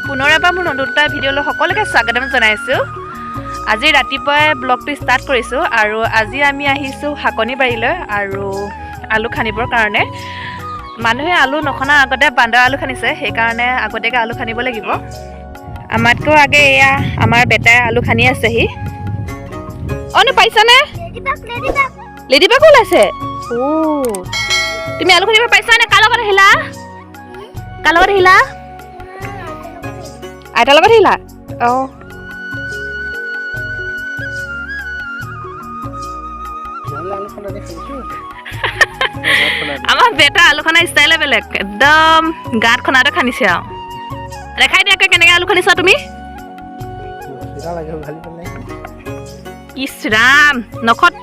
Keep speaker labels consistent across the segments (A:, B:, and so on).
A: পুনৰ এবাৰ মোৰ নতুন এটা ভিডিঅ'লৈ সকলোকে স্বাগতম জনাইছোঁ। আজি ৰাতিপুৱাই ব্লগটো ষ্টাৰ্ট কৰিছোঁ আৰু আজি আমি আহিছোঁ শাকনি বাৰীলৈ আৰু আলু খানিবৰ কাৰণে। মানুহে আলু নখনাৰ আগতে বান্দৰ আলু খানিছে, সেইকাৰণে আগতীয়াকৈ আলু খানিব লাগিব। আমাতকৈ আগে এয়া আমাৰ বেটাই আলু খানি আছেহি। অনো পাইছানে? লেডিবাগ ওলাইছে। তুমি আলু খানিব পাইছানে? কাৰ লগত আহিলা? কাৰ লগত আহিলা? আইতাৰ লগত আহিলা? অঁ আমাৰ বেটা আলু খনা ষ্টাইলে বেলেগ, একদম গাঁত খনাতে খানিছে আৰু। দেখাই দিয়াকে কেনেকৈ আলু খানিছা তুমি? ইছ ৰাম, নখত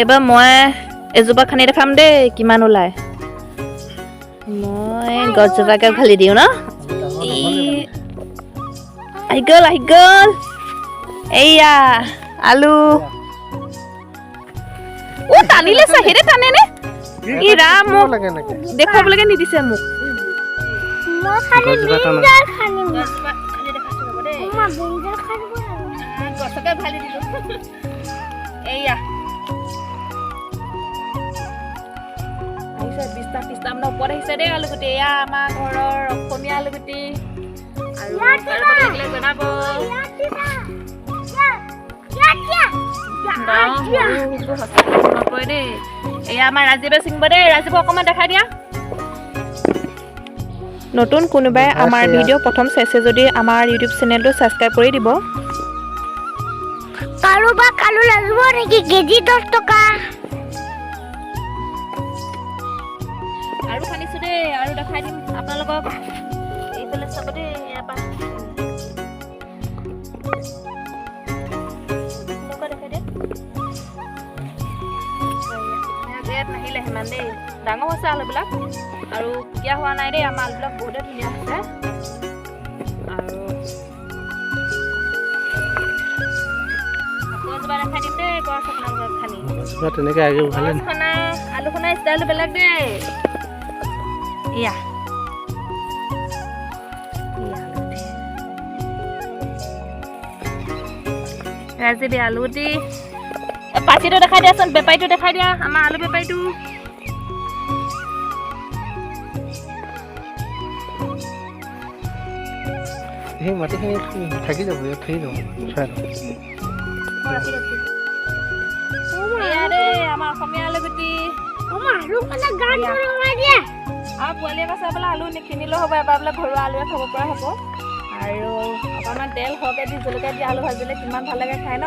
A: এবাৰ মই এজোপা খানি দেখাম দেই কিমান ওলায়। মই গছজোপাকে ঢালি দিওঁ ন। আহি গ'ল এইয়া আলু। টানিলে চাহিদে টানেনে? ই ৰাম, মোক দেখুৱাবলৈকে নিদিছে মোক। এইয়া পিস্তা মানে ওপৰত আহিছে দেই আলুগুটি। এয়া আমাৰ ঘৰৰ অসমীয়া আলুগুটি আৰু জনাব। দেই এয়া আমাৰ ৰাজীৱে ছিঙিব দেই। ৰাজীৱক অকণমান দেখাই দিয়া। নতুন কোনোবাই আমাৰ ভিডিঅ' প্ৰথম চাইছে যদি আমাৰ ইউটিউব চেনেলটো ছাবস্ক্ৰাইব কৰি দিব।
B: কাৰোবাক আলু লাগিব নেকি? কেজি 10 টকা।
A: আৰু খানিছোঁ দেই, আৰু দেখাই দিম আপোনালোকক। এইফালে চাব দেই, এবাৰ দেখাই দে। নাহিলে সিমান দেই, ডাঙৰ হৈছে আলুবিলাক আৰু পোকীয়া হোৱা নাই দেই। আমাৰ আলুবিলাক বহুতে ধুনীয়া হৈছে। আৰু আকৌ এজোপা দেখাই দিম দেই গছ আপোনালোকক খানি। আলু খনা ষ্টাইলটো বেলেগ দেই। ইয়া ৰাজীৱে আলুগুটি। পাচিটো দেখাই দিয়াচোন, বেপাৰীটো দেখাই দিয়া, আমাৰ আলু বেপাৰীটো।
C: সেই মাটিখিনি থাকি যাব, ইয়াত থাকি যাব।
A: আমাৰ অসমীয়া আলুগুটি। আৰু পোৱালীয়ে কৈছে বোলে আলু নিকিনিলেও হ'ব, এবাৰ বোলে ঘৰুৱা আলুৱে খাব পৰা হ'ব। আৰু অকণমান তেল সৰহকৈ দি জলকীয়া দি আলু ভাজিলে কিমান ভাল লাগে খাই ন।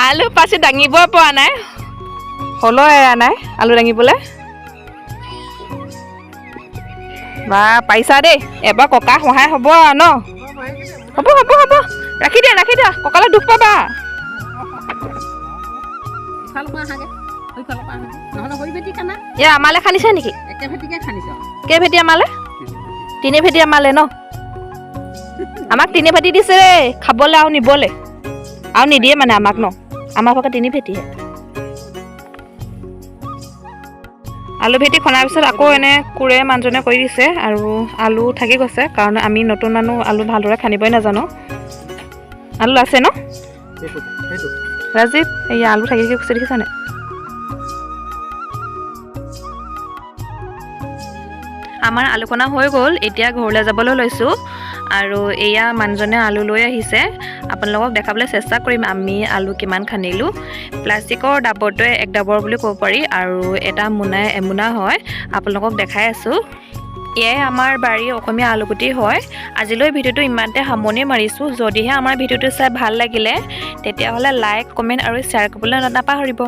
A: আলু পাছি দাঙিবই পৰা নাই, হ'লেও এৰা নাই আলু দাঙিবলৈ। বা পাৰিছা দেই, এবাৰ ককা সহায় হ'ব আৰু ন। হ'ব ৰাখি দিয়া কঁকালত দুখ পাবা। এয়া আমালে খানিছে নেকি? কেই ভেটি আমালে? 3 ভেটি আমালে ন। আমাক 3 ভেটি দিছে দেই, খাবলৈ আৰু নিবলৈ। আৰু নিদিয়ে মানে আমাক ন, আমাৰ ভাগত 3 ভেটিহে। আলু ভেটি খনাৰ পিছত আকৌ এনে কোৰে মানুহজনে কৰি দিছে আৰু আলু থাকি গৈছে, কাৰণ আমি নতুন মানুহ আলু ভালদৰে খানিবই নাজানো। আলু আছে ন ৰাজীৱ? এই আলু থাকি গুচি দেখিছানে? আমাৰ আলু খনা হৈ গ'ল, এতিয়া ঘৰলৈ যাবলৈ লৈছোঁ। আৰু এয়া মানুহজনে আলু লৈ আহিছে, আপোনালোকক দেখাবলৈ চেষ্টা কৰিম আমি আলু কিমান খানিলোঁ। প্লাষ্টিকৰ ডাবৰটোৱে 1 ডাবৰ বুলি ক'ব পাৰি আৰু এটা মোনাই এমোনা হয়। আপোনালোকক দেখাই আছোঁ। এয়াই আমাৰ বাৰীৰ অসমীয়া আলুগুটি হয়। আজিলৈ ভিডিঅ'টো ইমানতে সামৰণি মাৰিছোঁ। যদিহে আমাৰ ভিডিঅ'টো চাই ভাল লাগিলে তেতিয়াহ'লে লাইক, কমেণ্ট আৰু শ্বেয়াৰ কৰিবলৈ নাপাহৰিব।